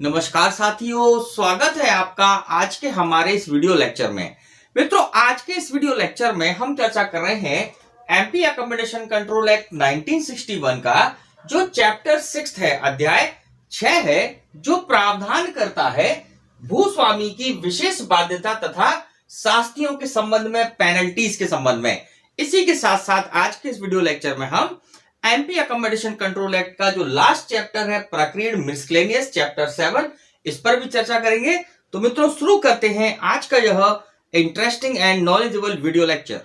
नमस्कार साथियों, स्वागत है आपका आज के हमारे इस वीडियो लेक्चर में। मित्रों, आज के इस वीडियो लेक्चर में हम चर्चा कर रहे हैं एमपी अकोमोडेशन कंट्रोल एक्ट 1961 का जो चैप्टर 6 है, अध्याय 6 है, जो प्रावधान करता है भूस्वामी की विशेष बाध्यता तथा शास्तियों के संबंध में, पेनल्टीज के संबंध में। इसी के साथ साथ आज के इस वीडियो लेक्चर में हम एमपी अकोमोडेशन कंट्रोल एक्ट का जो लास्ट चैप्टर है, प्रक्रिया मिसलेनियस चैप्टर 7, इस पर भी चर्चा करेंगे। तो मित्रों, शुरू करते हैं आज का यह interesting and knowledgeable video lecture.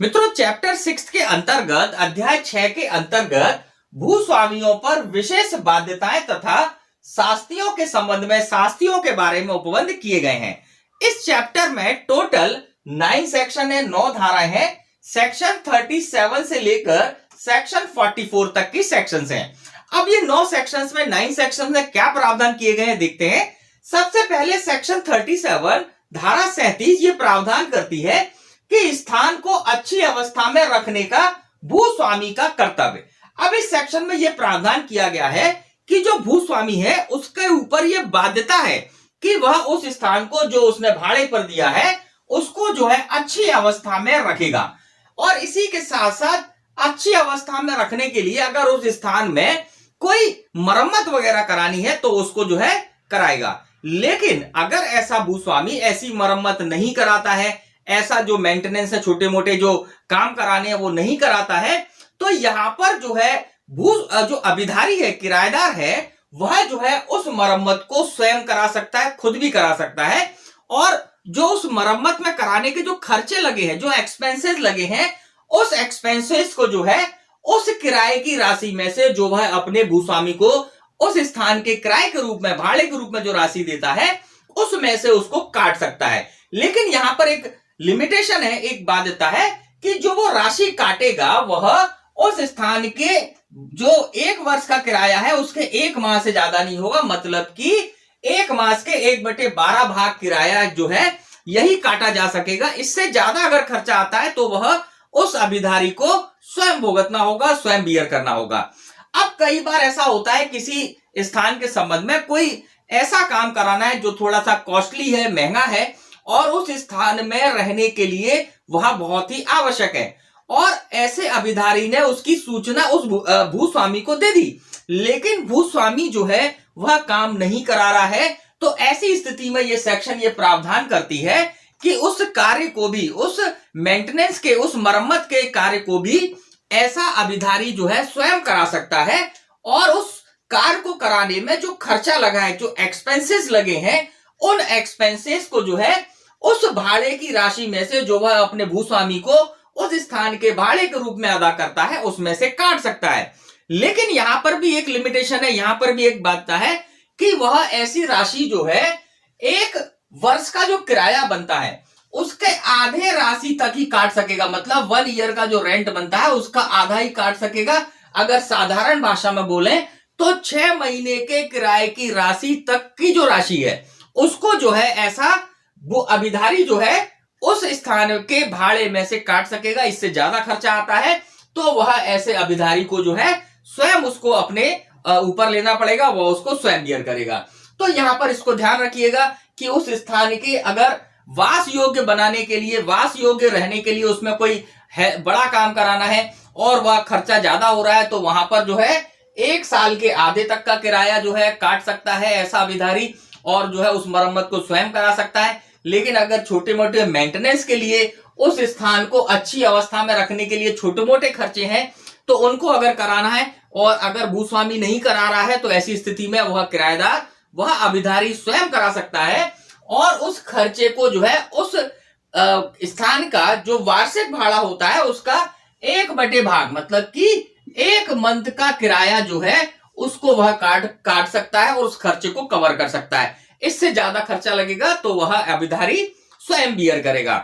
मित्रों, चैप्टर 6 के अंतर्गत, अध्याय 6 के अंतर्गत भूस्वामियों पर विशेष बाध्यताएं तथा शास्तियों के संबंध में, शास्तियों के बारे में उपबंध किए गए हैं। इस चैप्टर में टोटल 9 सेक्शन है, 9 धाराएं हैं। सेक्शन 37 से लेकर सेक्शन 44 तक की सेक्शंस हैं। अब ये 9 सेक्शंस में, 9 सेक्शंस में क्या प्रावधान किए गए हैं देखते हैं। सबसे पहले सेक्शन 37 धारा 37 ये प्रावधान करती है कि स्थान को अच्छी अवस्था में रखने का भूस्वामी का कर्तव्य। अब इस सेक्शन में यह प्रावधान किया गया है कि जो भूस्वामी है उसके ऊपर यह बाध्यता है कि वह उस स्थान को जो उसने भाड़े पर दिया है उसको जो है अच्छी अवस्था में रखेगा। और इसी के साथ साथ अच्छी अवस्था में रखने के लिए अगर उस स्थान में कोई मरम्मत वगैरह करानी है तो उसको जो है कराएगा। लेकिन अगर ऐसा भूस्वामी ऐसी मरम्मत नहीं कराता है, ऐसा जो मेंटेनेंस है, छोटे मोटे जो काम कराने हैं वो नहीं कराता है, तो यहां पर जो है जो अभिधारी है, किराएदार है, वह जो है उस मरम्मत को स्वयं करा सकता है, खुद भी करा सकता है। और जो उस मरम्मत में कराने के जो खर्चे लगे हैं, जो एक्सपेंसेस लगे हैं, उस एक्सपेंसेस को जो है उस किराए की राशि में से जो वह अपने भूस्वामी को उस स्थान के किराए के रूप में, भाड़े के रूप में जो राशि देता है, उसमें से उसको काट सकता है। लेकिन यहां पर एक लिमिटेशन है, एक बाध्यता है कि जो वो राशि काटेगा वह उस स्थान के जो 1 वर्ष का किराया है उसके 1 माह से ज्यादा नहीं होगा। मतलब कि 1 मास के 1/12 भाग किराया जो है यही काटा जा सकेगा। इससे ज्यादा अगर खर्चा आता है तो वह उस अभिधारी को स्वयं भुगतना होगा, स्वयं बियर करना होगा। अब कई बार ऐसा होता है किसी स्थान के संबंध में कोई ऐसा काम कराना है जो थोड़ा सा कॉस्टली है, महंगा है, और उस स्थान में रहने के लिए वह बहुत ही आवश्यक है, और ऐसे अभिधारी ने उसकी सूचना उस भूस्वामी को दे दी, लेकिन भूस्वामी जो है वह काम नहीं करा रहा है। तो ऐसी स्थिति में यह सेक्शन ये प्रावधान करती है कि उस कार्य को भी, उस मेंटेनेंस के, उस मरम्मत के कार्य को भी ऐसा अभिधारी जो है स्वयं करा सकता है। और उस कार्य को कराने में जो खर्चा लगा है, जो एक्सपेंसेस लगे हैं, उन एक्सपेंसेस को जो है उस भाड़े की राशि में से जो वह अपने भूस्वामी को उस स्थान के भाड़े के रूप में अदा करता है उसमें से काट सकता है। लेकिन यहां पर भी एक लिमिटेशन है, यहां पर भी एक बाध्यता है कि वह ऐसी राशि जो है 1 वर्ष का जो किराया बनता है उसके आधे राशि तक ही काट सकेगा। मतलब 1 ईयर का जो रेंट बनता है उसका आधा ही काट सकेगा। अगर साधारण भाषा में बोले तो 6 महीने के किराए की राशि तक की जो राशि है उसको जो है ऐसा वो अभिधारी जो है उस स्थान के भाड़े में से काट सकेगा। इससे ज्यादा खर्चा आता है तो वह ऐसे अभिधारी को जो है स्वयं उसको अपने ऊपर लेना पड़ेगा, वह उसको स्वयं बियर करेगा। तो यहां पर इसको ध्यान रखिएगा कि उस स्थान के अगर वास योग्य बनाने के लिए, वास योग्य रहने के लिए उसमें कोई है, बड़ा काम कराना है और वह खर्चा ज्यादा हो रहा है, तो वहां पर जो है 1 साल के आधे तक का किराया जो है काट सकता है ऐसा अभिधारी, और जो है उस मरम्मत को स्वयं करा सकता है। लेकिन अगर छोटे मोटे मेंटेनेंस के लिए, उस स्थान को अच्छी अवस्था में रखने के लिए छोटे मोटे खर्चे हैं तो उनको अगर कराना है, और अगर भूस्वामी नहीं करा रहा है तो ऐसी स्थिति में वह किराएदार, वह अभिधारी स्वयं करा सकता है। और उस खर्चे को जो है उस स्थान का जो वार्षिक भाड़ा होता है उसका 1/भाग, मतलब कि 1 मंथ का किराया जो है उसको वह काट सकता है और उस खर्चे को कवर कर सकता है। इससे ज्यादा खर्चा लगेगा तो वह अभिधारी स्वयं बियर करेगा।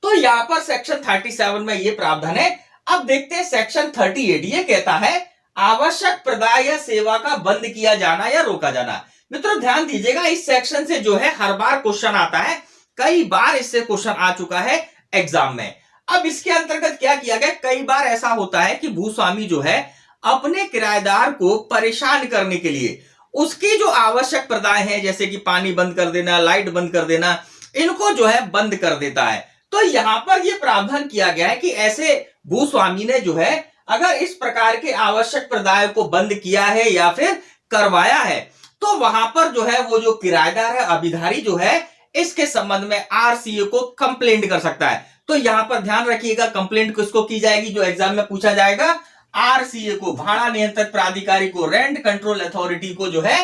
तो यहां पर सेक्शन 37 में यह प्रावधान है। अब देखते हैं सेक्शन 38। ये कहता है आवश्यक प्रदाय या सेवा का बंद किया जाना या रोका जाना। मित्रों, ध्यान दीजिएगा, इस सेक्शन से जो है हर बार क्वेश्चन आता है, कई बार इससे क्वेश्चन आ चुका है एग्जाम में। अब इसके अंतर्गत क्या किया गया, कई बार ऐसा होता है कि भूस्वामी जो है अपने किराएदार को परेशान करने के लिए उसकी जो आवश्यक प्रदाय है, जैसे कि पानी बंद कर देना, लाइट बंद कर देना, इनको जो है बंद कर देता है। तो यहां पर यह प्रावधान किया गया है कि ऐसे भूस्वामी ने जो है अगर इस प्रकार के आवश्यक प्रदाय को बंद किया है या फिर करवाया है, तो वहां पर जो है वो जो किराएदार है, अभिधारी जो है, इसके संबंध में आरसीए को कंप्लेंट कर सकता है। तो यहां पर ध्यान रखिएगा, कंप्लेंट किसको की जाएगी, जो एग्जाम में पूछा जाएगा, आरसीए को, भाड़ा नियंत्रक प्राधिकारी को, रेंट कंट्रोल अथॉरिटी को जो है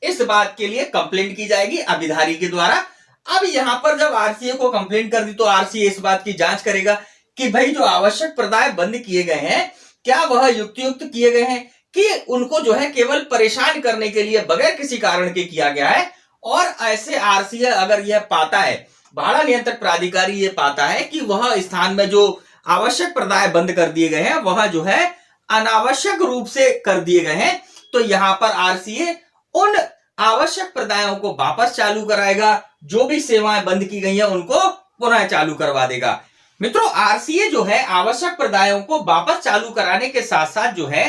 इस बात के लिए कंप्लेंट की जाएगी अभिधारी के द्वारा। अब यहां पर जब आरसीए को कंप्लेंट कर दी तो आरसीए इस बात की जांच करेगा कि भाई जो आवश्यक प्रदाय बंद किए गए हैं, क्या वह युक्तियुक्त किए गए हैं कि उनको जो है केवल परेशान करने के लिए बगैर किसी कारण के किया गया है। और ऐसे आरसीए अगर यह पाता है, भाड़ा नियंत्रक प्राधिकारी ये पाता है कि वह स्थान में जो आवश्यक प्रदाय बंद कर दिए गए हैं वह जो है अनावश्यक रूप से कर दिए गए हैं, तो यहां पर आरसीए उन आवश्यक प्रदायों को वापस चालू कराएगा, जो भी सेवाएं बंद की गई हैं उनको पुनः चालू करवा देगा। मित्रों, आरसीए जो है आवश्यक प्रदायों को वापस चालू कराने के साथ साथ जो है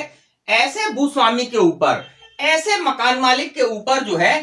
ऐसे भूस्वामी के ऊपर, ऐसे मकान मालिक के ऊपर जो है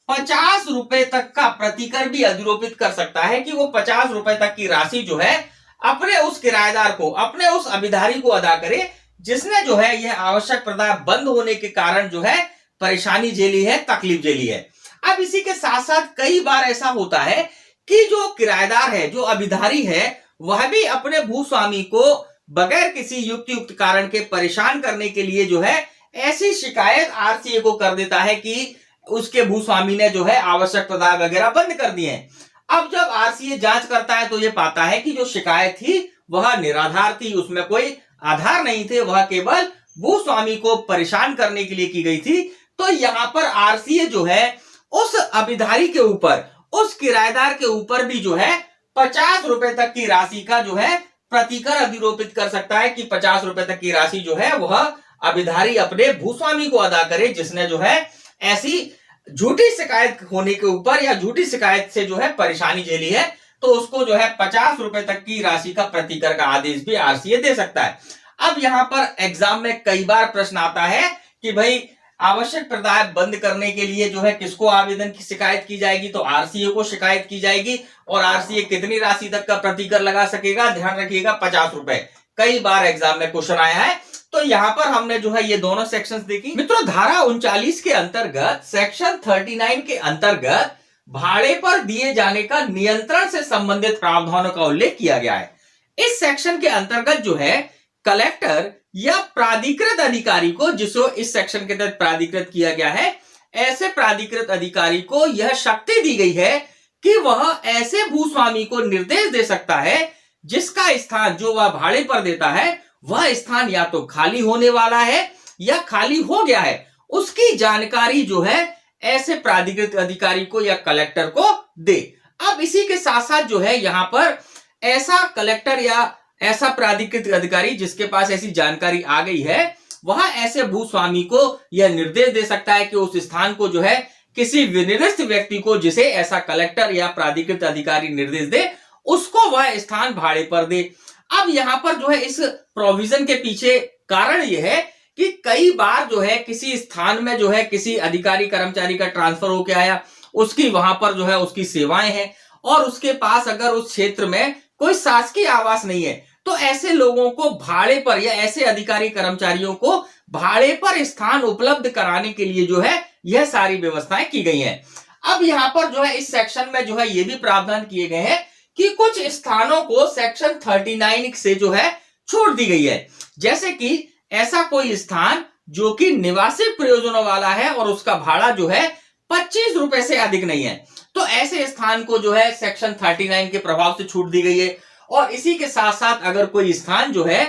50 रुपए तक का प्रतिकर भी अधिरोपित कर सकता है कि वो 50 रुपए तक की राशि जो है अपने उस किराएदार को, अपने उस अभिधारी को अदा करे, जिसने जो है यह आवश्यक प्रदाय बंद होने के कारण जो है परेशानी झेली है, तकलीफ झेली है। अब इसी के साथ साथ कई बार ऐसा होता है कि जो किराएदार है, जो अभिधारी है, वह भी अपने भूस्वामी को बगैर किसी युक्तियुक्त कारण के परेशान करने के लिए जो है ऐसी शिकायत आरसीए को कर देता है कि उसके भूस्वामी ने जो है आवश्यक प्रदाय वगैरह बंद कर दिए हैं। अब जब आरसीए जांच करता है तो ये पाता है कि जो शिकायत थी वह निराधार थी, उसमें कोई आधार नहीं थे, वह केवल भूस्वामी को परेशान करने के लिए की गई थी। तो यहां पर आरसीए जो है उस अभिधारी के ऊपर, उस किराएदार के ऊपर भी जो है 50 रुपए तक की राशि का जो है प्रतिकर अधिरोपित कर सकता है कि 50 रुपए तक की राशि जो है वह अभिधारी अपने भूस्वामी को अदा करे, जिसने जो है ऐसी झूठी शिकायत होने के ऊपर या झूठी शिकायत से जो है परेशानी झेली है, तो उसको जो है 50 रुपए तक की राशि का प्रतिकर का आदेश भी आरसीए दे सकता है। अब यहां पर एग्जाम में कई बार प्रश्न आता है कि भाई आवश्यक प्रदाय बंद करने के लिए जो है किसको आवेदन की शिकायत की जाएगी, तो आरसीए को शिकायत की जाएगी। और आरसीए कितनी राशि तक का प्रतिकर लगा सकेगा, ध्यान रखिएगा 50 रुपए। कई बार एग्जाम में क्वेश्चन आया है। तो यहां पर हमने जो है ये दोनों सेक्शंस देखी। मित्रों, धारा 39 के अंतर्गत, सेक्शन 39 के अंतर्गत भाड़े पर दिए जाने का नियंत्रण से संबंधित प्रावधानों का उल्लेख किया गया है। इस सेक्शन के अंतर्गत जो है कलेक्टर या प्राधिकृत अधिकारी को, जिसको इस सेक्शन के तहत प्राधिकृत किया गया है, ऐसे प्राधिकृत अधिकारी को यह शक्ति दी गई है कि वह ऐसे भूस्वामी को निर्देश दे सकता है जिसका स्थान जो वह भाड़े पर देता है वह स्थान या तो खाली होने वाला है या खाली हो गया है, उसकी जानकारी जो है ऐसे प्राधिकृत अधिकारी को या कलेक्टर को दे। अब इसी के साथ साथ जो है यहां पर ऐसा कलेक्टर या ऐसा प्राधिकृत अधिकारी जिसके पास ऐसी जानकारी आ गई है, वह ऐसे भूस्वामी को यह निर्देश दे सकता है कि उस स्थान को जो है किसी विनिर्दिष्ट व्यक्ति को, जिसे ऐसा कलेक्टर या प्राधिकृत अधिकारी निर्देश दे, उसको वह स्थान भाड़े पर दे। अब यहां पर जो है इस प्रोविजन के पीछे कारण यह है कि कई बार जो है किसी स्थान में जो है किसी अधिकारी कर्मचारी का ट्रांसफर होके आया, उसकी वहां पर जो है उसकी सेवाएं हैं और उसके पास अगर उस क्षेत्र में कोई शासकीय आवास नहीं है, तो ऐसे लोगों को भाड़े पर या ऐसे अधिकारी कर्मचारियों को भाड़े पर स्थान उपलब्ध कराने के लिए जो है यह सारी व्यवस्थाएं की गई हैं। अब यहां पर जो है इस सेक्शन में जो है ये भी प्रावधान किए गए हैं कि कुछ स्थानों को सेक्शन 39 से जो है छूट दी गई है। जैसे कि ऐसा कोई स्थान जो कि निवासिक प्रयोजनों वाला है और उसका भाड़ा जो है 25 रुपए से अधिक नहीं है, तो ऐसे स्थान को जो है सेक्शन 39 के प्रभाव से छूट दी गई है। और इसी के साथ साथ अगर कोई स्थान जो है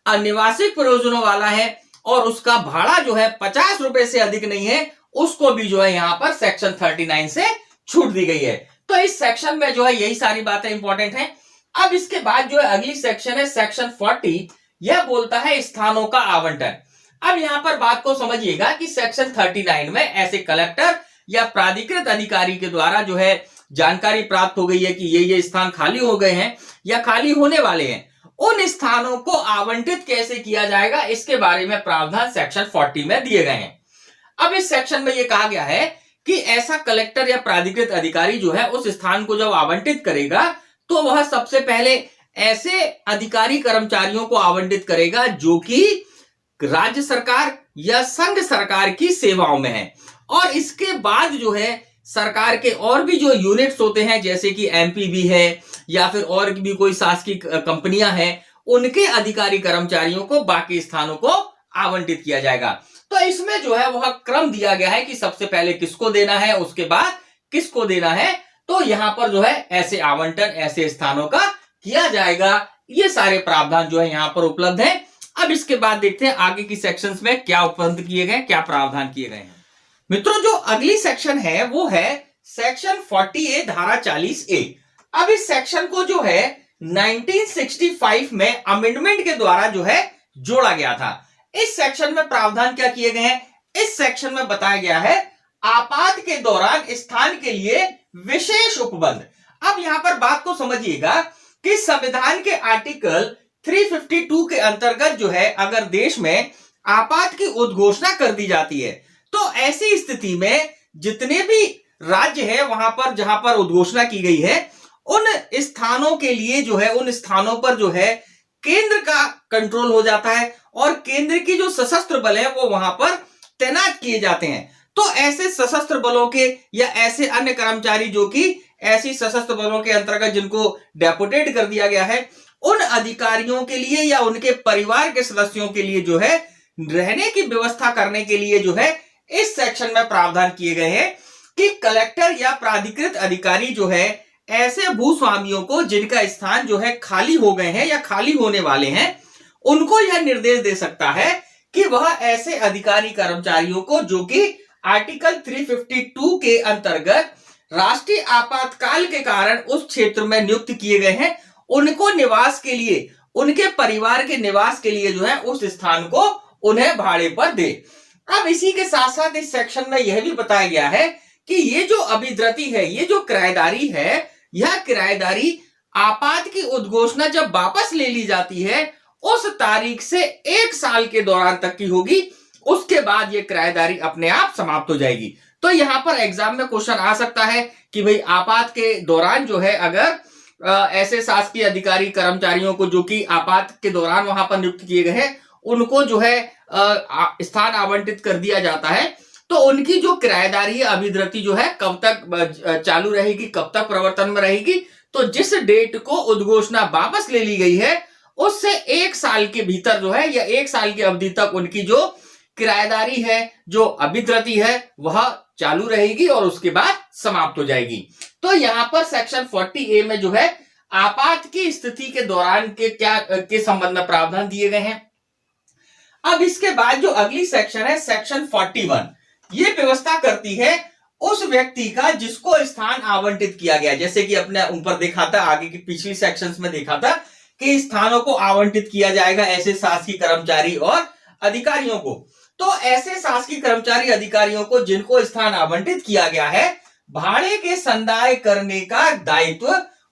अनिवासिक प्रयोजनों वाला है और उसका भाड़ा जो है 50 रुपए से अधिक नहीं है, उसको भी जो है यहां पर सेक्शन 39 से छूट दी गई है। तो इस सेक्शन में जो है यही सारी बातें इंपॉर्टेंट हैं। अब इसके बाद जो है अगली सेक्शन है सेक्शन 40, यह बोलता है स्थानों का आवंटन। अब यहां पर बात को समझिएगा कि सेक्शन 39 में ऐसे कलेक्टर या प्राधिकृत अधिकारी के द्वारा जो है जानकारी प्राप्त हो गई है कि ये स्थान खाली हो गए हैं या खाली होने वाले हैं, उन स्थानों को आवंटित कैसे किया जाएगा, इसके बारे में प्रावधान सेक्शन 40 में दिए गए हैं। अब इस सेक्शन में यह कहा गया है कि ऐसा कलेक्टर या प्राधिकृत अधिकारी जो है उस स्थान को जब आवंटित करेगा तो वह सबसे पहले ऐसे अधिकारी कर्मचारियों को आवंटित करेगा जो कि राज्य सरकार या संघ सरकार की सेवाओं में है, और इसके बाद जो है सरकार के और भी जो यूनिट्स होते हैं जैसे कि एमपीबी है या फिर और भी कोई शासकीय कंपनियां हैं, उनके अधिकारी कर्मचारियों को बाकी स्थानों को आवंटित किया जाएगा। तो इसमें जो है वह क्रम दिया गया है कि सबसे पहले किसको देना है, उसके बाद किसको देना है। तो यहां पर जो है ऐसे आवंटन ऐसे स्थानों का किया जाएगा। ये सारे प्रावधान जो है यहां पर उपलब्ध है। अब इसके बाद देखते हैं आगे की सेक्शंस में क्या उपलब्ध किए गए, क्या प्रावधान किए गए हैं। मित्रों, जो अगली सेक्शन है वो है सेक्शन 40A धारा 40A। अब इस सेक्शन को जो है 1965 में अमेंडमेंट के द्वारा जो है जोड़ा गया था। इस सेक्शन में प्रावधान क्या किए गए हैं? इस सेक्शन में बताया गया है आपात के दौरान स्थान के लिए विशेष उपबंध। अब यहां पर बात को समझिएगा कि संविधान के आर्टिकल 352 के अंतर्गत जो है अगर देश में आपात की उद्घोषणा कर दी जाती है तो ऐसी स्थिति में जितने भी राज्य है वहां पर जहां पर उद्घोषणा की गई है उन स्थानों के लिए जो है उन स्थानों पर जो है केंद्र का कंट्रोल हो जाता है और केंद्र की जो सशस्त्र बल है वो वहां पर तैनात किए जाते हैं। तो ऐसे सशस्त्र बलों के या ऐसे अन्य कर्मचारी जो कि ऐसी सशस्त्र बलों के अंतर्गत जिनको डेपुटेट कर दिया गया है उन अधिकारियों के लिए या उनके परिवार के सदस्यों के लिए जो है रहने की व्यवस्था करने के लिए जो है इस सेक्शन में प्रावधान किए गए हैं कि कलेक्टर या प्राधिकृत अधिकारी जो है ऐसे भूस्वामियों को जिनका स्थान जो है खाली हो गए हैं या खाली होने वाले हैं उनको यह निर्देश दे सकता है कि वह ऐसे अधिकारी कर्मचारियों को जो कि आर्टिकल 352 के अंतर्गत राष्ट्रीय आपातकाल के कारण उस क्षेत्र में नियुक्त किए गए हैं उनको निवास के लिए उनके परिवार के निवास के लिए जो है उस स्थान को उन्हें भाड़े पर दे। अब इसी के साथ साथ इस सेक्शन में यह भी बताया गया है कि ये जो अभिद्रती है, ये जो किराएदारी है, यह किराएदारी आपात की उद्घोषणा जब वापस ले ली जाती है उस तारीख से 1 साल के दौरान तक की होगी। उसके बाद ये किराएदारी अपने आप समाप्त हो जाएगी। तो यहां पर एग्जाम में क्वेश्चन आ सकता है कि भाई आपात के दौरान जो है अगर ऐसे शासकीय अधिकारी कर्मचारियों को जो कि आपात के दौरान वहां पर नियुक्त किए गए हैं उनको जो है स्थान आवंटित कर दिया जाता है तो उनकी जो किराएदारी है अभिद्रती जो है कब तक चालू रहेगी, कब तक प्रवर्तन में रहेगी। तो जिस डेट को उद्घोषणा वापस ले ली गई है उससे 1 साल के भीतर जो है या 1 साल की अवधि तक उनकी जो किराएदारी है, जो अभिद्रती है वह चालू रहेगी और उसके बाद समाप्त हो जाएगी। तो यहां पर सेक्शन 40A में जो है आपात की स्थिति के दौरान के संबंध में प्रावधान दिए गए हैं। अब इसके बाद जो अगली सेक्शन है सेक्शन 41, ये व्यवस्था करती है उस व्यक्ति का जिसको स्थान आवंटित किया गया। जैसे कि अपने ऊपर देखा था, आगे की पिछली सेक्शंस में देखा था कि स्थानों को आवंटित किया जाएगा ऐसे शासकीय कर्मचारी और अधिकारियों को। तो ऐसे शासकीय कर्मचारी अधिकारियों को जिनको स्थान आवंटित किया गया है भाड़े के संदाय करने का दायित्व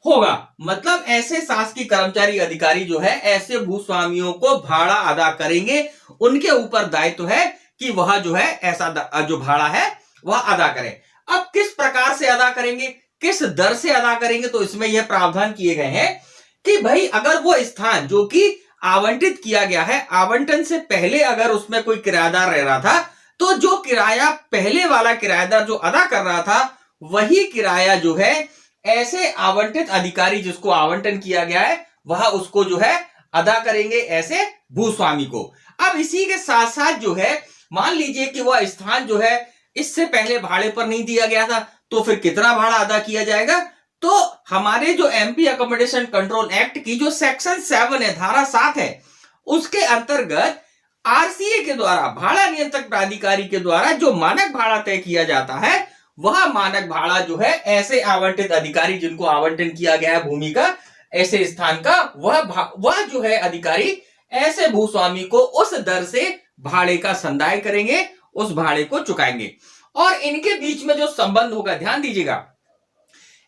होगा। मतलब ऐसे शासकीय कर्मचारी अधिकारी जो है ऐसे भूस्वामियों को भाड़ा अदा करेंगे, उनके ऊपर दायित्व है कि वह जो है ऐसा जो भाड़ा है वह अदा करें। अब किस प्रकार से अदा करेंगे, किस दर से अदा करेंगे, तो इसमें यह प्रावधान किए गए हैं कि भाई अगर वो स्थान जो कि आवंटित किया गया है आवंटन से पहले अगर उसमें कोई किराएदार रह रहा था तो जो किराया पहले वाला किराएदार जो अदा कर रहा था वही किराया जो है ऐसे आवंटित अधिकारी जिसको आवंटन किया गया है वह उसको जो है अदा करेंगे ऐसे भूस्वामी को। अब इसी के साथ साथ जो है मान लीजिए कि वह स्थान जो है इससे पहले भाड़े पर नहीं दिया गया था तो फिर कितना भाड़ा अदा किया जाएगा। तो हमारे जो एमपी अकोमोडेशन कंट्रोल एक्ट की जो सेक्शन 7 है, धारा 7 है, उसके अंतर्गत आरसीए के द्वारा भाड़ा नियंत्रक प्राधिकारी के द्वारा जो मानक भाड़ा तय किया जाता है वह मानक भाड़ा जो है ऐसे आवंटित अधिकारी जिनको आवंटन किया गया है भूमि का ऐसे स्थान का वह जो है अधिकारी ऐसे भूस्वामी को उस दर से भाड़े का संदाय करेंगे, उस भाड़े को चुकाएंगे। और इनके बीच में जो संबंध होगा, ध्यान दीजिएगा,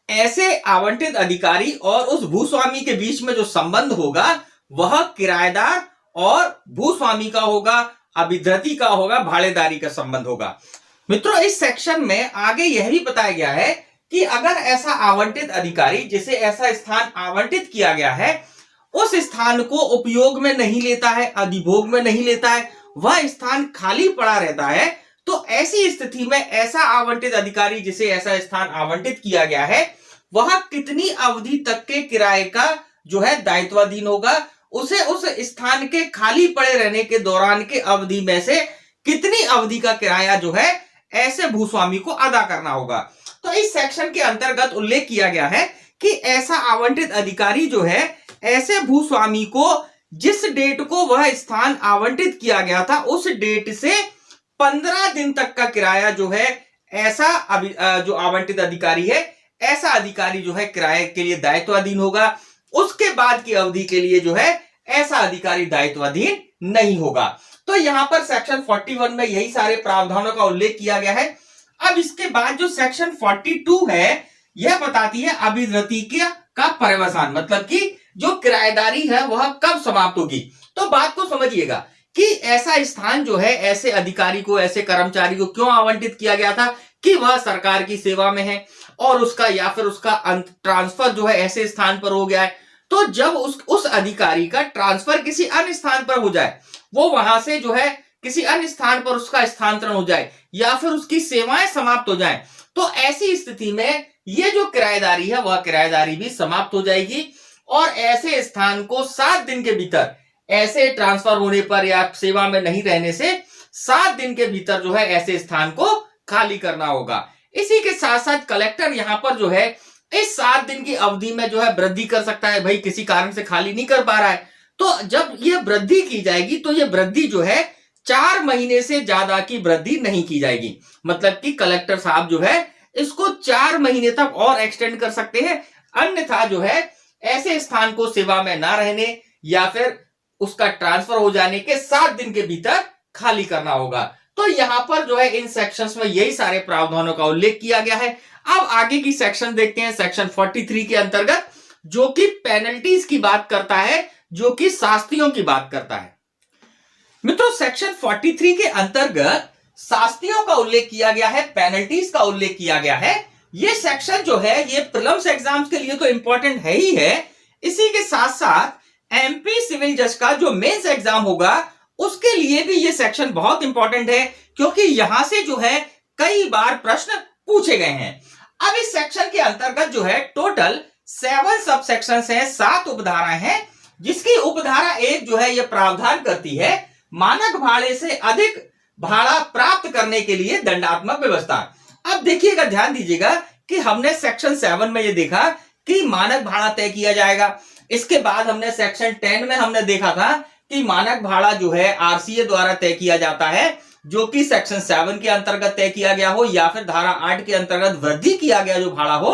ऐसे आवंटित अधिकारी और उस भूस्वामी के बीच में जो संबंध होगा वह किराएदार और भूस्वामी का होगा। अभिधृति का होगा, भाड़ेदारी का संबंध होगा। मित्रों, इस सेक्शन में आगे यह भी बताया गया है कि अगर ऐसा आवंटित अधिकारी जिसे ऐसा स्थान आवंटित किया गया है उस स्थान को उपयोग में नहीं लेता है, अधिभोग में नहीं लेता है, वह स्थान खाली पड़ा रहता है, तो ऐसी स्थिति में ऐसा आवंटित अधिकारी जिसे ऐसा स्थान आवंटित किया गया है वह कितनी अवधि तक के किराए का जो है दायित्वाधीन होगा, उसे उस स्थान के खाली पड़े रहने के दौरान के अवधि में से कितनी अवधि का किराया जो है ऐसे भूस्वामी को अदा करना होगा। तो इस सेक्शन के अंतर्गत उल्लेख किया गया है कि ऐसा आवंटित अधिकारी जो है ऐसे भूस्वामी को जिस डेट को वह स्थान आवंटित किया गया था उस डेट से 15 दिन तक का किराया जो है ऐसा जो आवंटित अधिकारी है ऐसा अधिकारी जो है किराए के लिए दायित्वाधीन होगा। उसके बाद की अवधि के लिए जो है ऐसा अधिकारी दायित्वाधीन नहीं होगा। तो यहां पर सेक्शन 41 में यही सारे प्रावधानों का उल्लेख किया गया है। अब इसके बाद जो सेक्शन 42 है यह बताती है अभिधृति का पर्यवसान, मतलब कि जो किराएदारी है वह कब समाप्त होगी। तो बात को समझिएगा कि ऐसा स्थान जो है ऐसे अधिकारी को, ऐसे कर्मचारी को क्यों आवंटित किया गया था कि वह सरकार की सेवा में है और उसका या फिर उसका ट्रांसफर जो है ऐसे स्थान पर हो गया है। तो जब उस अधिकारी का ट्रांसफर किसी अन्य स्थान पर हो जाए, वो वहां से जो है किसी अन्य स्थान पर उसका स्थानांतरण हो जाए या फिर उसकी सेवाएं समाप्त हो जाएं, तो ऐसी स्थिति में ये जो किराएदारी है वह किराएदारी भी समाप्त हो जाएगी और ऐसे स्थान को 7 दिन के भीतर, ऐसे ट्रांसफर होने पर या सेवा में नहीं रहने से 7 दिन के भीतर जो है ऐसे स्थान को खाली करना होगा। इसी के साथ साथ कलेक्टर यहां पर जो है इस 7 दिन की अवधि में जो है वृद्धि कर सकता है। भाई किसी कारण से खाली नहीं कर पा रहा है तो जब ये वृद्धि की जाएगी तो ये वृद्धि जो है 4 महीने से ज्यादा की वृद्धि नहीं की जाएगी। मतलब कि कलेक्टर साहब जो है इसको 4 महीने तक और एक्सटेंड कर सकते हैं, अन्यथा जो है ऐसे स्थान को सेवा में ना रहने या फिर उसका ट्रांसफर हो जाने के 7 दिन के भीतर खाली करना होगा। तो यहां पर जो है इन सेक्शंस में यही सारे प्रावधानों का उल्लेख किया गया है। अब आगे की सेक्शन देखते हैं, सेक्शन 43 के अंतर्गत, जो कि पेनल्टीज की बात करता है, जो कि शास्तियों की बात करता है। मित्रों, सेक्शन 43 के अंतर्गत शास्तियों का उल्लेख किया गया है, पेनल्टीज का उल्लेख किया गया है। ये सेक्शन जो है ये प्रीलिम्स एग्जाम्स के लिए तो इंपॉर्टेंट है ही है, इसी के साथ साथ एमपी सिविल जज का जो मेंस एग्जाम होगा उसके लिए भी ये सेक्शन बहुत इंपॉर्टेंट है, क्योंकि यहां से जो है कई बार प्रश्न पूछे गए हैं। अब इस सेक्शन के अंतर्गत जो है टोटल 7 सब सेक्शन है, 7 उपधाराएं हैं, जिसकी उपधारा 1 जो है यह प्रावधान करती है मानक भाड़े से अधिक भाड़ा प्राप्त करने के लिए दंडात्मक व्यवस्था। अब देखिएगा, ध्यान दीजिएगा कि हमने सेक्शन 7 में ये देखा कि मानक भाड़ा तय किया जाएगा। इसके बाद हमने सेक्शन 10 में हमने देखा था कि मानक भाड़ा जो है आरसीए द्वारा तय किया जाता है, जो कि सेक्शन 7 के अंतर्गत तय किया गया हो या फिर धारा 8 के अंतर्गत वृद्धि किया गया जो भाड़ा हो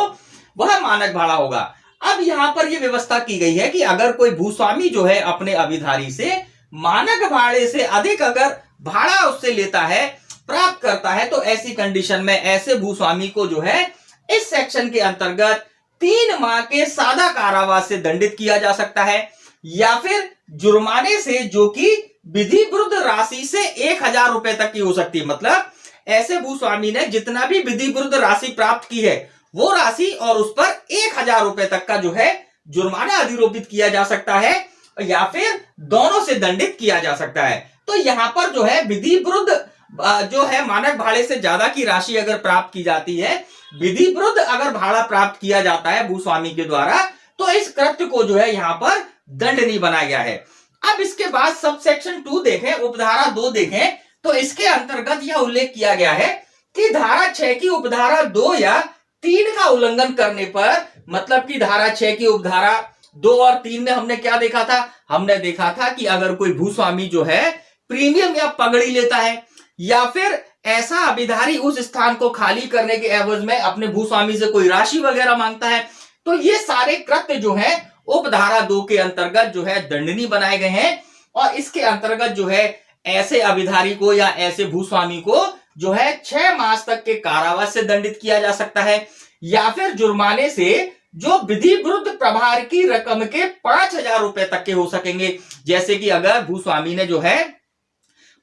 वह मानक भाड़ा होगा। अब यहां पर यह व्यवस्था की गई है कि अगर कोई भूस्वामी जो है अपने अभिधारी से मानक भाड़े से अधिक अगर भाड़ा उससे लेता है, प्राप्त करता है, तो ऐसी कंडीशन में ऐसे भूस्वामी को जो है इस सेक्शन के अंतर्गत 3 माह के सादा कारावास से दंडित किया जा सकता है या फिर जुर्माने से, जो कि विधि विरुद्ध राशि से 1000 रुपए तक की हो सकती है। मतलब ऐसे भूस्वामी ने जितना भी विधि विरुद्ध राशि प्राप्त की है वो राशि और उस पर 1000 रुपए तक का जो है जुर्माना अधिरोपित किया जा सकता है या फिर दोनों से दंडित किया जा सकता है। तो यहां पर जो है विधि विरुद्ध जो है मानक भाड़े से ज्यादा की राशि अगर प्राप्त की जाती है, विधि विरुद्ध अगर भाड़ा प्राप्त किया जाता है भूस्वामी के द्वारा, तो इस कृत्य को जो है यहां पर दंडनीय बनाया गया है। अब इसके बाद सब सेक्शन 2 देखें, उपधारा 2 देखें, तो इसके अंतर्गत यह उल्लेख किया गया है कि धारा 6 की उपधारा 2 या 3 का उल्लंघन करने पर, मतलब कि धारा 6 की उपधारा 2 और 3 में हमने क्या देखा था? हमने देखा था कि अगर कोई भूस्वामी जो है प्रीमियम या पगड़ी लेता है या फिर ऐसा अभिधारी उस स्थान को खाली करने के एवज में अपने भूस्वामी से कोई राशि वगैरह मांगता है, तो ये सारे कृत्य जो है उपधारा 2 के अंतर्गत जो है दंडनीय बनाए गए हैं। और इसके अंतर्गत जो है ऐसे अभिधारी को या ऐसे भूस्वामी को जो है 6 मास तक के कारावास से दंडित किया जा सकता है या फिर जुर्माने से जो विधि विरुद्ध प्रभार की रकम के 5000 रुपए तक के हो सकेंगे। जैसे कि अगर भूस्वामी ने जो है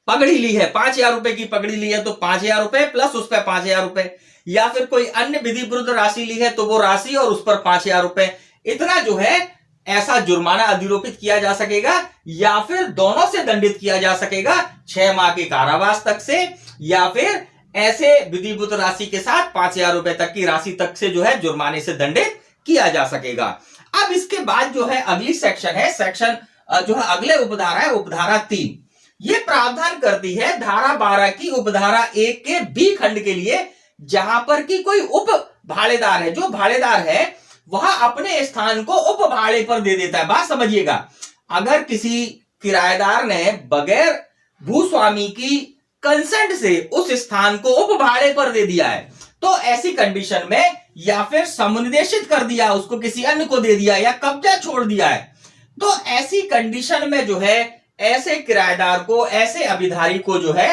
पगड़ी ली है, 5,000 रुपए की पगड़ी ली है तो 5,000 रुपए प्लस उस पर 5,000 रुपए, या फिर कोई अन्य विधि विरुद्ध राशि ली है तो वो राशि और उस पर 5,000 रुपए, इतना जो है ऐसा जुर्माना अधिरोपित किया जा सकेगा, या फिर दोनों से दंडित किया जा सकेगा 6 माह के कारावास तक से, या फिर ऐसे विधिभूत राशि के साथ 5,000 रुपए तक की राशि तक से जो है जुर्माने से दंडित किया जा सकेगा। अब इसके बाद जो है अगली सेक्शन है, सेक्शन जो है अगले उपधारा है उपधारा 3। ये प्रावधान करती है धारा 12 की उपधारा 1 के बी खंड के लिए, जहां पर कि कोई उप भाड़ेदार है, जो भाड़ेदार है वह अपने स्थान को उप भाड़े पर दे देता है। बात समझिएगा, अगर किसी किराएदार ने बगैर भूस्वामी की कंसेंट से उस स्थान को उप भाड़े पर दे दिया है, तो ऐसी कंडीशन में या फिर समुनिदेशित कर दिया, उसको किसी अन्य को दे दिया, या कब्जा छोड़ दिया है, तो ऐसी कंडीशन में जो है ऐसे किराएदार को, ऐसे अभिधारी को जो है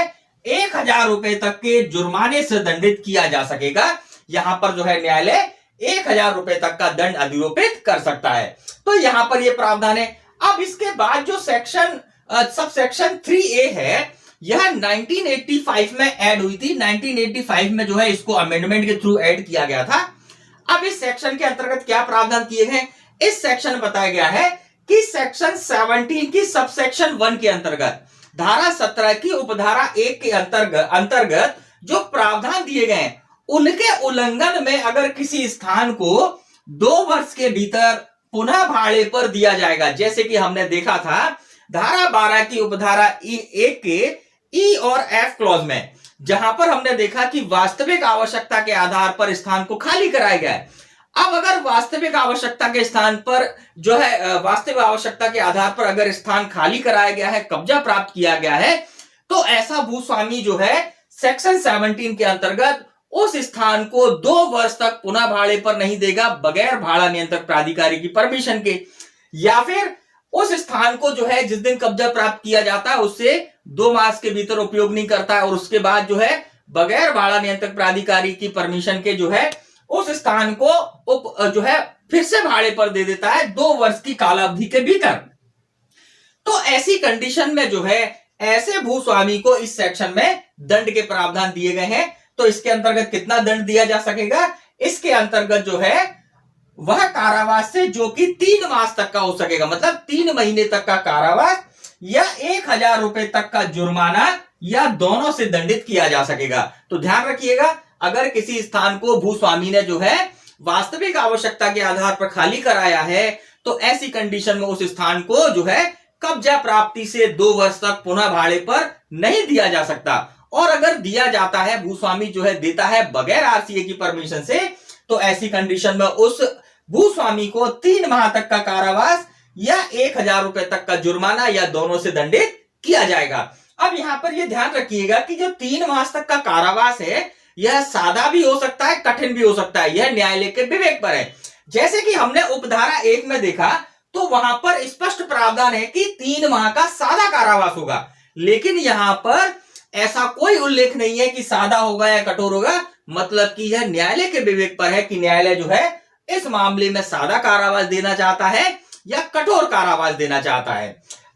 1,000 रुपए तक के जुर्माने से दंडित किया जा सकेगा। यहां पर जो है न्यायालय 1,000 रुपए तक का दंड अधिरोपित कर सकता है। तो यहां पर यह प्रावधान है। अब इसके बाद जो सेक्शन सब सेक्शन 3A है, यह 1985 में ऐड हुई थी। 1985 में जो है इसको अमेंडमेंट के थ्रू ऐड किया गया था। अब इस सेक्शन के अंतर्गत क्या प्रावधान किए गए, इस सेक्शन में बताया गया है कि सेक्शन 17 की सब सेक्शन 1 के अंतर्गत धारा 17 की उपधारा 1 के अंतर्गत जो प्रावधान दिए गए, उनके उल्लंघन में अगर किसी स्थान को 2 वर्ष के भीतर पुनः भाड़े पर दिया जाएगा, जैसे कि हमने देखा था धारा 12 की उपधारा 1 के ई और एफ क्लॉज में, जहां पर हमने देखा कि वास्तविक आवश्यकता के आधार पर स्थान को खाली कराया गया है। अब अगर वास्तविक आवश्यकता के स्थान पर जो है वास्तविक आवश्यकता के आधार पर अगर स्थान खाली कराया गया है, कब्जा प्राप्त किया गया है, तो ऐसा भूस्वामी जो है सेक्शन 17 के अंतर्गत उस स्थान को 2 वर्ष तक पुनः भाड़े पर नहीं देगा बगैर भाड़ा नियंत्रक प्राधिकारी की परमिशन के, या फिर उस स्थान को जो है जिस दिन कब्जा प्राप्त किया जाता है उससे 2 मास के भीतर उपयोग नहीं करता है, और उसके बाद जो है बगैर भाड़ा नियंत्रक प्राधिकारी की परमिशन के जो है उस स्थान को जो है फिर से भाड़े पर दे देता है 2 वर्ष की कालावधि के भीतर। तो ऐसी कंडीशन में जो है ऐसे भूस्वामी को इस सेक्शन में दंड के प्रावधान दिए गए हैं। तो इसके अंतर्गत कितना दंड दिया जा सकेगा, इसके अंतर्गत जो है वह कारावास से जो कि 3 मास तक का हो सकेगा, मतलब 3 महीने तक का कारावास या 1,000 रुपए तक का जुर्माना, या दोनों से दंडित किया जा सकेगा। तो ध्यान रखिएगा, अगर किसी स्थान को भूस्वामी ने जो है वास्तविक आवश्यकता के आधार पर खाली कराया है, तो ऐसी कंडीशन में उस स्थान को जो है कब्जा प्राप्ति से 2 वर्ष तक पुनः भाड़े पर नहीं दिया जा सकता। और अगर दिया जाता है, भूस्वामी जो है देता है बगैर आरसीए की परमिशन से, तो ऐसी कंडीशन में उस भूस्वामी को 3 माह तक का कारावास या 1,000 रुपए तक का जुर्माना या दोनों से दंडित किया जाएगा। अब यहां पर यह ध्यान रखिएगा कि जो 3 मास तक का कारावास है, यह सादा भी हो सकता है, कठिन भी हो सकता है, यह न्यायालय के विवेक पर है। जैसे कि हमने उपधारा 1 में देखा, तो वहां पर स्पष्ट प्रावधान है कि 3 माह का सादा कारावास होगा, लेकिन यहां पर ऐसा कोई उल्लेख नहीं है कि सादा होगा या कठोर होगा। मतलब कि यह न्यायालय के विवेक पर है कि न्यायालय जो है इस मामले में सादा कारावास देना चाहता है या कठोर कारावास देना चाहता है।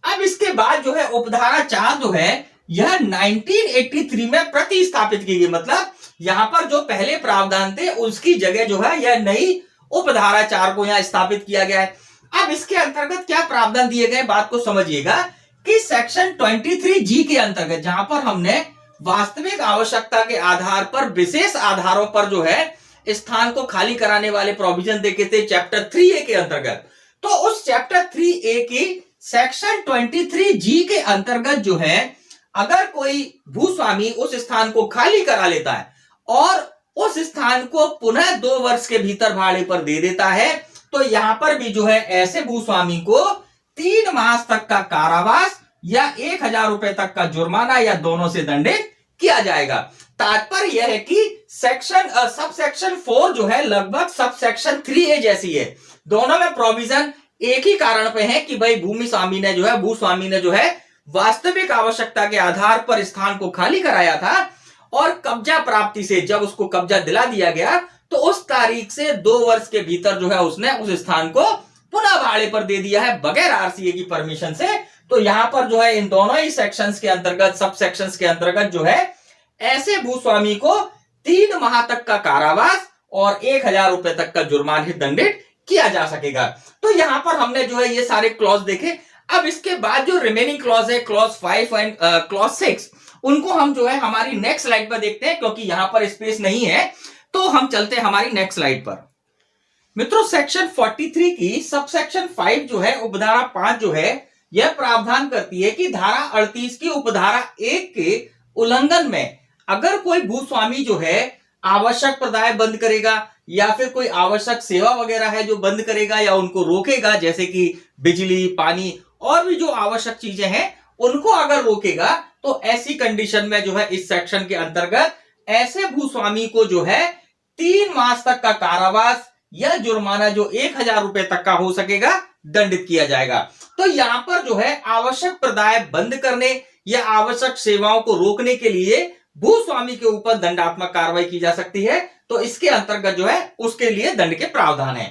अब इसके बाद जो है उपधारा 4 जो है यह 1983 में प्रतिस्थापित की गई, मतलब यहां पर जो पहले प्रावधान थे उसकी जगह जो है यह नई उपधारा 4 को यहां स्थापित किया गया है। अब इसके अंतर्गत क्या प्रावधान दिए गए, बात को समझिएगा कि सेक्शन 23G के अंतर्गत, जहां पर हमने वास्तविक आवश्यकता के आधार पर विशेष आधारों पर जो है स्थान को खाली कराने वाले प्रोविजन देखे थे चैप्टर 3A के अंतर्गत, तो उस चैप्टर 3A की सेक्शन 23G के अंतर्गत जो है अगर कोई भूस्वामी उस स्थान को खाली करा लेता है और उस स्थान को पुनः 2 वर्ष के भीतर भाड़े पर दे देता है, तो यहां पर भी जो है ऐसे भूस्वामी को 3 मास तक का कारावास या 1,000 रुपए तक का जुर्माना या दोनों से दंडित किया जाएगा। तात्पर्य यह है कि सेक्शन सब सेक्शन 4 जो है लगभग सब सेक्शन 3A जैसी है। दोनों में प्रोविजन एक ही कारण पे है कि भाई भूस्वामी ने जो है वास्तविक आवश्यकता के आधार पर स्थान को खाली कराया था, और कब्जा प्राप्ति से जब उसको कब्जा दिला दिया गया तो उस तारीख से 2 वर्ष के भीतर जो है उसने उस स्थान को पुनः भाड़े पर दे दिया है बगैर आरसीए की परमिशन से। तो यहां पर जो है इन दोनों ही सेक्शंस के अंतर्गत, सब सेक्शंस के अंतर्गत जो है ऐसे भूस्वामी को 3 माह तक का कारावास और 1000 रुपए तक का जुर्माने दंडित किया जा सकेगा। तो यहां पर हमने जो है ये सारे क्लॉज देखे। अब इसके बाद जो रिमेनिंग क्लॉज है, क्लॉज 5 एंड क्लॉज 6, उनको हम जो है हमारी नेक्स्ट स्लाइड पर देखते हैं, क्योंकि यहां पर स्पेस नहीं है। तो हम चलते हैं हमारी नेक्स्ट स्लाइड पर। मित्रों, सेक्शन 43 की सब सेक्शन 5 जो है, उपधारा 5 जो है, यह प्रावधान करती है कि धारा 38 की उपधारा 1 के उल्लंघन में अगर कोई भूस्वामी जो है आवश्यक प्रदाय बंद करेगा या फिर कोई आवश्यक सेवा वगैरह है जो बंद करेगा या उनको रोकेगा, जैसे कि बिजली, पानी और भी जो आवश्यक चीजें हैं उनको अगर रोकेगा, तो ऐसी कंडीशन में जो है इस सेक्शन के अंतर्गत ऐसे भूस्वामी को जो है 3 मास तक का कारावास या जुर्माना जो 1000 रुपए तक का हो सकेगा दंडित किया जाएगा। तो यहां पर जो है आवश्यक प्रदाय बंद करने या आवश्यक सेवाओं को रोकने के लिए भूस्वामी के ऊपर दंडात्मक कार्रवाई की जा सकती है। तो इसके अंतर्गत जो है उसके लिए दंड के प्रावधान है।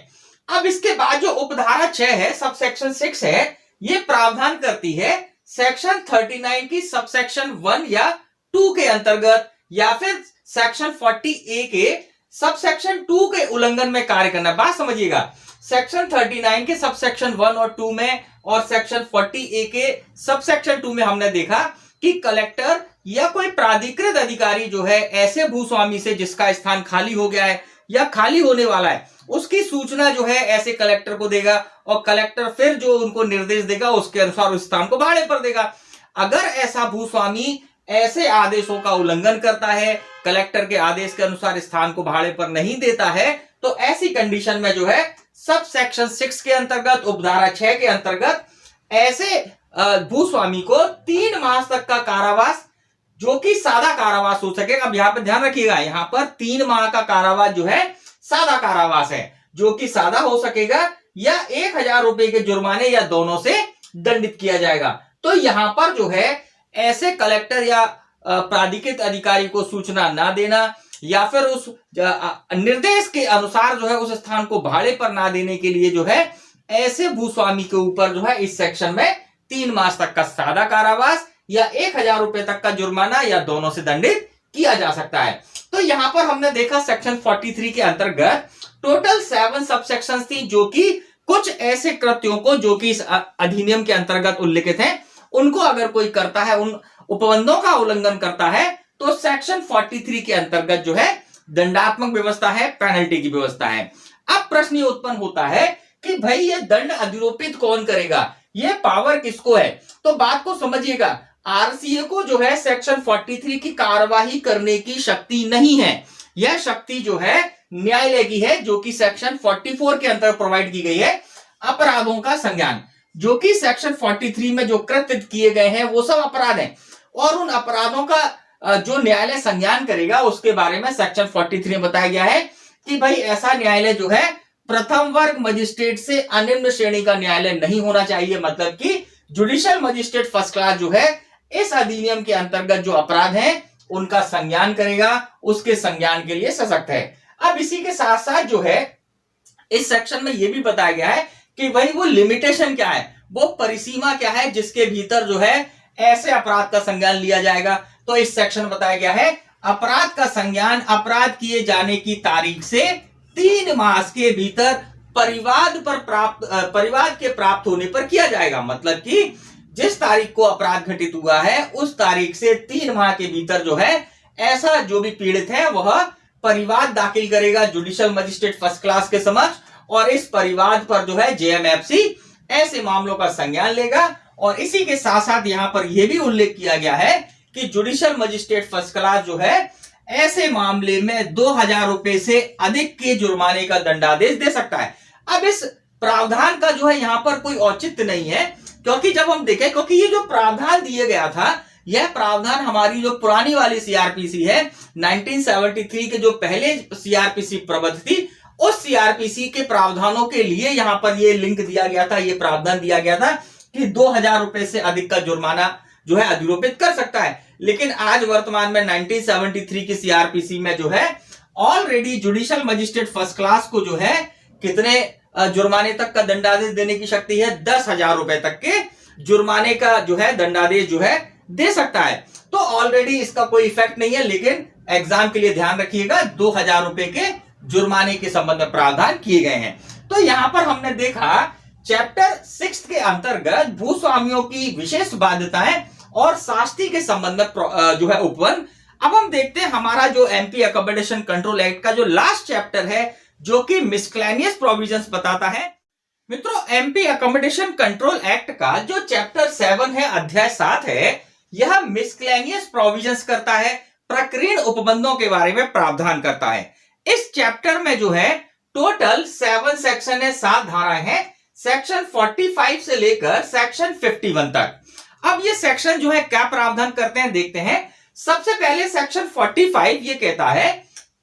अब इसके बाद जो उपधारा 6 है, सब सेक्शन 6 है, ये प्रावधान करती है सेक्शन 39 की सब सेक्शन 1 या 2 के अंतर्गत या फिर सेक्शन 40A के सब सेक्शन 2 के उल्लंघन में कार्य करना। बात समझिएगा, सेक्शन 39 के सब सेक्शन 1 और 2 में और सेक्शन 40A के सब सेक्शन 2 में हमने देखा कि कलेक्टर या कोई प्राधिकृत अधिकारी जो है ऐसे भूस्वामी से जिसका स्थान खाली हो गया है या खाली होने वाला है, उसकी सूचना जो है ऐसे कलेक्टर को देगा और कलेक्टर फिर जो उनको निर्देश देगा उसके अनुसार उस स्थान को भाड़े पर देगा। अगर ऐसा भूस्वामी ऐसे आदेशों का उल्लंघन करता है, कलेक्टर के आदेश के अनुसार स्थान को भाड़े पर नहीं देता है, तो ऐसी कंडीशन में जो है सब सेक्शन 6 के अंतर्गत, उपधारा 6 के अंतर्गत ऐसे भूस्वामी को 3 मास तक का कारावास जो कि सादा कारावास हो सकेगा। अब यहां पर ध्यान रखिएगा, यहां पर 3 माह का कारावास जो है सादा कारावास है, जो कि सादा हो सकेगा, या 1000 रुपए के जुर्माने या दोनों से दंडित किया जाएगा। तो यहां पर जो है ऐसे कलेक्टर या प्राधिकृत अधिकारी को सूचना ना देना या फिर उस निर्देश के अनुसार जो है उस स्थान को भाड़े पर ना देने के लिए जो है ऐसे भूस्वामी के ऊपर जो है इस सेक्शन में 3 मास तक का सादा कारावास या 1000 रुपए तक का जुर्माना या दोनों से दंडित किया जा सकता है। तो यहां पर हमने देखा सेक्शन 43 के अंतर्गत टोटल 7 सब सेक्शंस थी, जो कि कुछ ऐसे कृत्यों को जो कि इस अधिनियम के अंतर्गत उल्लिखित हैं, उनको अगर कोई करता है, उन उपबंधों का उल्लंघन करता है, तो सेक्शन 43 के अंतर्गत जो है दंडात्मक व्यवस्था है, पेनल्टी की व्यवस्था है। अब प्रश्न ये उत्पन्न होता है कि भाई ये दंड अधिरोपित कौन करेगा, ये पावर किसको है? तो बात को समझिएगा, आरसीए को जो है सेक्शन 43 की कार्यवाही करने की शक्ति नहीं है। यह शक्ति जो है न्यायालय की है, जो कि सेक्शन 44 के अंतर्गत प्रोवाइड की गई है। अपराधों का संज्ञान, जो कि सेक्शन 43 में जो कृत्य किए गए हैं वो सब अपराध हैं, और उन अपराधों का जो न्यायालय संज्ञान करेगा उसके बारे में सेक्शन 43 में बताया गया है कि भाई ऐसा न्यायालय जो है प्रथम वर्ग मजिस्ट्रेट से अनिम्न श्रेणी का न्यायालय नहीं होना चाहिए। मतलब कि जुडिशियल मजिस्ट्रेट फर्स्ट क्लास जो है इस अधिनियम के अंतर्गत जो अपराध हैं उनका संज्ञान करेगा, उसके संज्ञान के लिए सशक्त है। अब इसी के साथ साथ जो है इस सेक्शन में यह भी बताया गया है कि भाई वो लिमिटेशन क्या है, वो परिसीमा क्या है जिसके भीतर जो है ऐसे अपराध का संज्ञान लिया जाएगा। तो इस सेक्शन बताया गया है अपराध का संज्ञान अपराध किए जाने की तारीख से 3 मास के भीतर परिवाद के प्राप्त होने पर किया जाएगा। मतलब कि जिस तारीख को अपराध घटित हुआ है उस तारीख से 3 माह के भीतर जो है ऐसा जो भी पीड़ित है वह परिवाद दाखिल करेगा जुडिशियल मजिस्ट्रेट फर्स्ट क्लास के समक्ष, और इस परिवाद पर जो है जेएमएफसी ऐसे मामलों का संज्ञान लेगा। और इसी के साथ साथ यहां पर यह भी उल्लेख किया गया है कि जुडिशियल मजिस्ट्रेट फर्स्ट क्लास जो है ऐसे मामले में 2000 रुपए से अधिक के जुर्माने का दंडादेश दे सकता है। अब इस प्रावधान का जो है यहां पर कोई औचित्य नहीं है, क्योंकि जब हम देखें, क्योंकि ये जो प्रावधान दिया गया था यह प्रावधान हमारी जो पुरानी वाली सीआरपीसी है 1973 के जो पहले सीआरपीसी प्रबद्ध थी उस सीआरपीसी के प्रावधानों के लिए यहां पर यह लिंक दिया गया था, यह प्रावधान दिया गया था कि 2000 रुपए से अधिक का जुर्माना जो है अधिरोपित कर सकता है। लेकिन आज वर्तमान में 1973 की सीआरपीसी में जो है already judicial magistrate first class को जो है कितने जुर्माने तक का दंडादेश देने की शक्ति है, 10,000 रुपए तक के जुर्माने का जो है दंडादेश जो है दे सकता है। तो ऑलरेडी इसका कोई इफेक्ट नहीं है, लेकिन एग्जाम के लिए ध्यान रखिएगा 2000 रुपए के जुर्माने के संबंध में प्रावधान किए गए हैं। तो यहां पर हमने देखा चैप्टर 6 के अंतर्गत भूस्वामियों की विशेष बाध्यताएं और शास्ति के संबंध में जो है उपवन। अब हम देखते हैं हमारा जो एमपी अकोमोडेशन कंट्रोल एक्ट का जो लास्ट चैप्टर है, जो कि मिसक्लेनियस प्रोविजंस बताता है। मित्रों, एमपी अकोमोडेशन कंट्रोल एक्ट का जो चैप्टर 7 है, अध्याय 7 है, यह मिसक्लेनियस प्रोविजंस करता है, प्रकीर्ण उपबंधों के बारे में प्रावधान करता है। इस चैप्टर में जो है टोटल 7 सेक्शन है, 7 धाराएं हैं, सेक्शन 45 से लेकर सेक्शन 51 तक। अब ये सेक्शन जो है क्या प्रावधान करते हैं देखते हैं। सबसे पहले सेक्शन 45 ये कहता है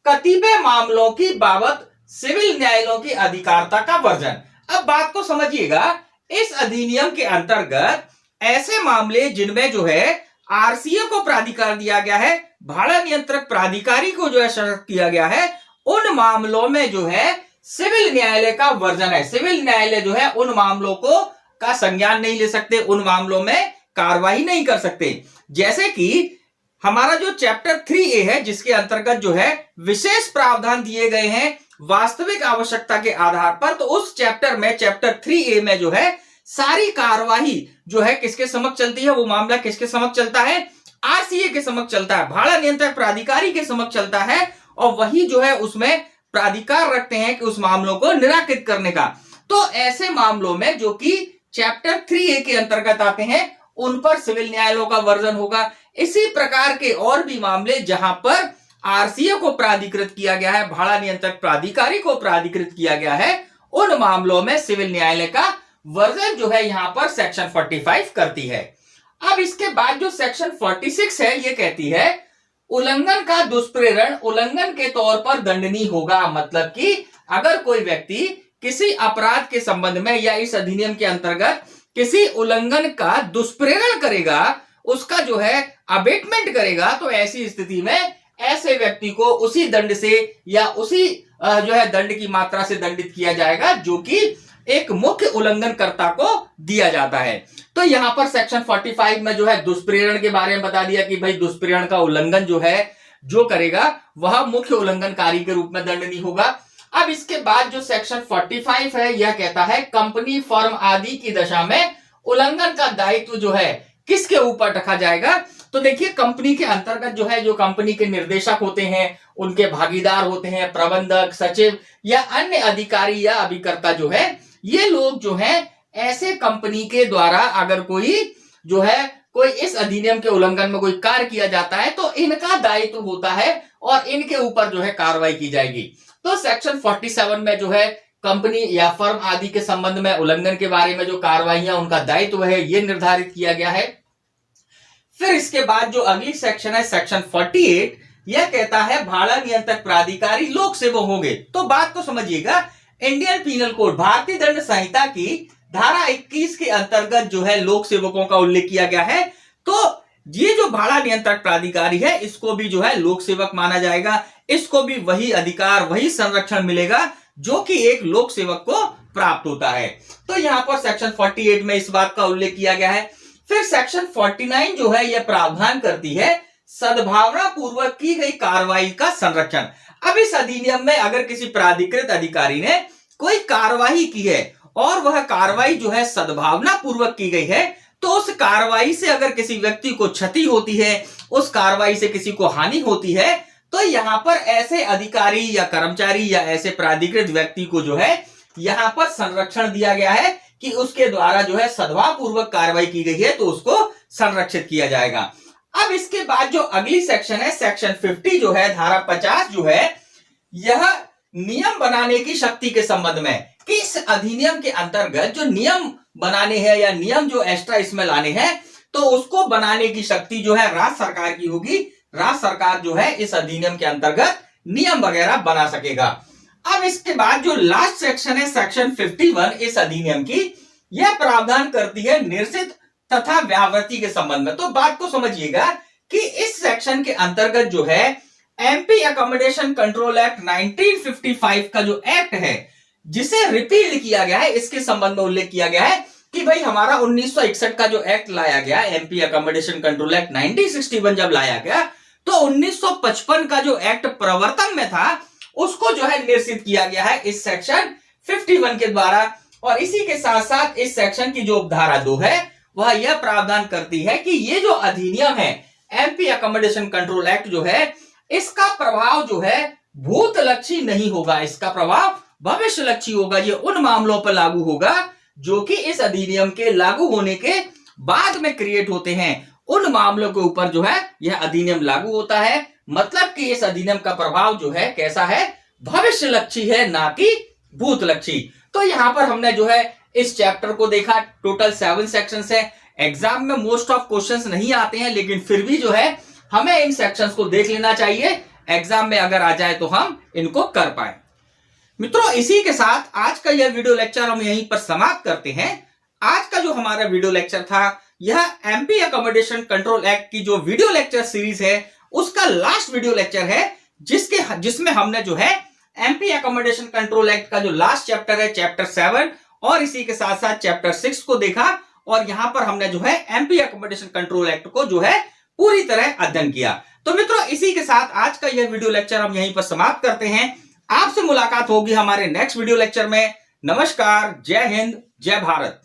कतिपय मामलों की बाबत सिविल न्यायालयों की अधिकारिता का वर्जन। अब बात को समझिएगा, इस अधिनियम के अंतर्गत ऐसे मामले जिनमें जो है आरसीए को प्राधिकार दिया गया है, भाड़ा नियंत्रक प्राधिकारी को जो है सशक्त किया गया है, उन मामलों में जो है सिविल न्यायालय का वर्जन है। सिविल न्यायालय जो है उन मामलों को का संज्ञान नहीं ले सकते, उन मामलों में कार्रवाई नहीं कर सकते। जैसे कि हमारा जो चैप्टर 3A है, जिसके अंतर्गत जो है विशेष प्रावधान दिए गए हैं वास्तविक आवश्यकता के आधार पर, तो उस चैप्टर में चैप्टर 3A में जो है सारी कार्यवाही जो है किसके समक्ष चलती है, वो मामला किसके समक्ष चलता है, आरसीए के समक्ष चलता है, भाड़ा नियंत्रक प्राधिकारी के समक्ष चलता है, और वही जो है उसमें प्राधिकार रखते हैं कि उस मामलों को निराकृत करने का। तो ऐसे मामलों में जो कि चैप्टर 3A के अंतर्गत आते हैं, उन पर सिविल न्यायालयों का वर्जन होगा। इसी प्रकार के और भी मामले जहां पर आरसीए को प्राधिकृत किया गया है, भाड़ा नियंत्रक प्राधिकारी को प्राधिकृत किया गया है, उन मामलों में सिविल न्यायालय का वर्जन जो है यहां पर सेक्शन 45 करती है। अब इसके बाद जो सेक्शन 46 है, ये कहती है उल्लंघन का दुष्प्रेरण उल्लंघन के तौर पर दंडनीय होगा। मतलब कि अगर कोई व्यक्ति किसी अपराध के संबंध में या इस अधिनियम के अंतर्गत किसी उल्लंघन का दुष्प्रेरण करेगा, उसका जो है अबेटमेंट करेगा, तो ऐसी स्थिति में ऐसे व्यक्ति को उसी दंड से या उसी जो है दंड की मात्रा से दंडित किया जाएगा जो कि एक मुख्य उल्लंघनकर्ता को दिया जाता है। तो यहां पर सेक्शन 45 में जो है दुष्प्रेरण के बारे में बता दिया कि भाई दुष्प्रेरण का उल्लंघन जो है जो करेगा वह मुख्य उल्लंघनकारी के रूप में दंडनीय होगा। अब इसके बाद जो सेक्शन 45 है, यह कहता है कंपनी फर्म आदि की दशा में उल्लंघन का दायित्व जो है किसके ऊपर रखा जाएगा। तो देखिए, कंपनी के अंतर्गत जो है जो कंपनी के निर्देशक होते हैं, उनके भागीदार होते हैं, प्रबंधक, सचिव या अन्य अधिकारी या अभिकर्ता जो है, ये लोग जो है ऐसे कंपनी के द्वारा अगर कोई जो है कोई इस अधिनियम के उल्लंघन में कोई कार्य किया जाता है, तो इनका दायित्व होता है और इनके ऊपर जो है कार्रवाई की जाएगी। तो सेक्शन 47 में जो है कंपनी या फर्म आदि के संबंध में उल्लंघन के बारे में जो कार्रवाइयां उनका दायित्व है, ये निर्धारित किया गया है। फिर इसके बाद जो अगली सेक्शन है, सेक्शन 48, यह कहता है भाड़ा नियंत्रक प्राधिकारी लोक सेवक होंगे। तो बात को समझिएगा, इंडियन पीनल कोड भारतीय दंड संहिता की धारा 21 के अंतर्गत जो है लोक सेवकों का उल्लेख किया गया है। तो ये जो भाड़ा नियंत्रक प्राधिकारी है, इसको भी जो है लोक सेवक माना जाएगा, इसको भी वही अधिकार वही संरक्षण मिलेगा जो कि एक लोक सेवक को प्राप्त होता है। तो यहां पर सेक्शन 48 में इस बात का उल्लेख किया गया है। फिर सेक्शन 49 जो है यह प्रावधान करती है सद्भावना पूर्वक की गई कार्रवाई का संरक्षण। अब इस अधिनियम में अगर किसी प्राधिकृत अधिकारी ने कोई कार्रवाई की है और वह कार्रवाई जो है सद्भावना पूर्वक की गई है, तो उस कार्रवाई से अगर किसी व्यक्ति को क्षति होती है, उस कार्रवाई से किसी को हानि होती है, तो यहां पर ऐसे अधिकारी या कर्मचारी या ऐसे प्राधिकृत व्यक्ति को जो है यहां पर संरक्षण दिया गया है कि उसके द्वारा जो है सद्भाव पूर्वक कार्रवाई की गई है, तो उसको संरक्षित किया जाएगा। अब इसके बाद जो अगली सेक्शन है, सेक्शन 50 जो है, धारा 50 जो है, यह नियम बनाने की शक्ति के संबंध में कि इस अधिनियम के अंतर्गत जो नियम बनाने हैं या नियम जो एक्स्ट्रा इसमें लाने हैं, तो उसको बनाने की शक्ति जो है राज्य सरकार की होगी। राज्य सरकार जो है इस अधिनियम के अंतर्गत नियम वगैरह बना सकेगा। अब इसके बाद जो लास्ट सेक्शन है, सेक्शन 51 इस अधिनियम की, यह प्रावधान करती है निश्चित तथा व्यावृत्ति के संबंध में। तो बात को समझिएगा कि इस सेक्शन के अंतर्गत जो है एमपी अकोमोडेशन कंट्रोल एक्ट 1955 का जो एक्ट है, जिसे रिपील किया गया है, इसके संबंध में उल्लेख किया गया है कि भाई हमारा 1961 का जो एक्ट लाया गया, एमपी अकोमोडेशन कंट्रोल एक्ट 1961 जब लाया गया, तो 1955 का जो एक्ट प्रवर्तन में था उसको जो है निरसित किया गया है इस सेक्शन 51 के द्वारा। और इसी के साथ साथ इस सेक्शन की जो धारा 2 है वह यह प्रावधान करती है कि ये जो अधिनियम है एमपी अकोमोडेशन कंट्रोल एक्ट जो है, इसका प्रभाव जो है भूतलक्षी नहीं होगा, इसका प्रभाव भविष्यलक्षी होगा। ये उन मामलों पर लागू होगा जो कि इस अधिनियम के लागू होने के बाद में क्रिएट होते हैं। उन मामलों के ऊपर जो है यह अधिनियम लागू होता है। मतलब कि इस अधिनियम का प्रभाव जो है कैसा है, भविष्यलक्षी है, ना कि भूतलक्षी। तो यहां पर हमने जो है इस चैप्टर को देखा। टोटल 7 सेक्शंस है। एग्जाम में मोस्ट ऑफ क्वेश्चंस नहीं आते हैं, लेकिन फिर भी जो है हमें इन सेक्शंस को देख लेना चाहिए। एग्जाम में अगर आ जाए तो हम इनको कर पाए। मित्रों, इसी के साथ आज का यह वीडियो लेक्चर हम यहीं पर समाप्त करते हैं। आज का जो हमारा वीडियो लेक्चर था यह एमपी अकोमोडेशन कंट्रोल एक्ट की जो वीडियो लेक्चर सीरीज है उसका लास्ट वीडियो लेक्चर है, जिसमें हमने जो है एमपी अकोमोडेशन कंट्रोल एक्ट का जो लास्ट चैप्टर है, चैप्टर 7 और इसी के साथ साथ चैप्टर 6 को देखा। और यहां पर हमने जो है एमपी अकोमोडेशन कंट्रोल एक्ट को जो है पूरी तरह अध्ययन किया। तो मित्रों, इसी के साथ आज का यह वीडियो लेक्चर हम यहीं पर समाप्त करते हैं। आपसे मुलाकात होगी हमारे नेक्स्ट वीडियो लेक्चर में। नमस्कार, जय हिंद, जय भारत।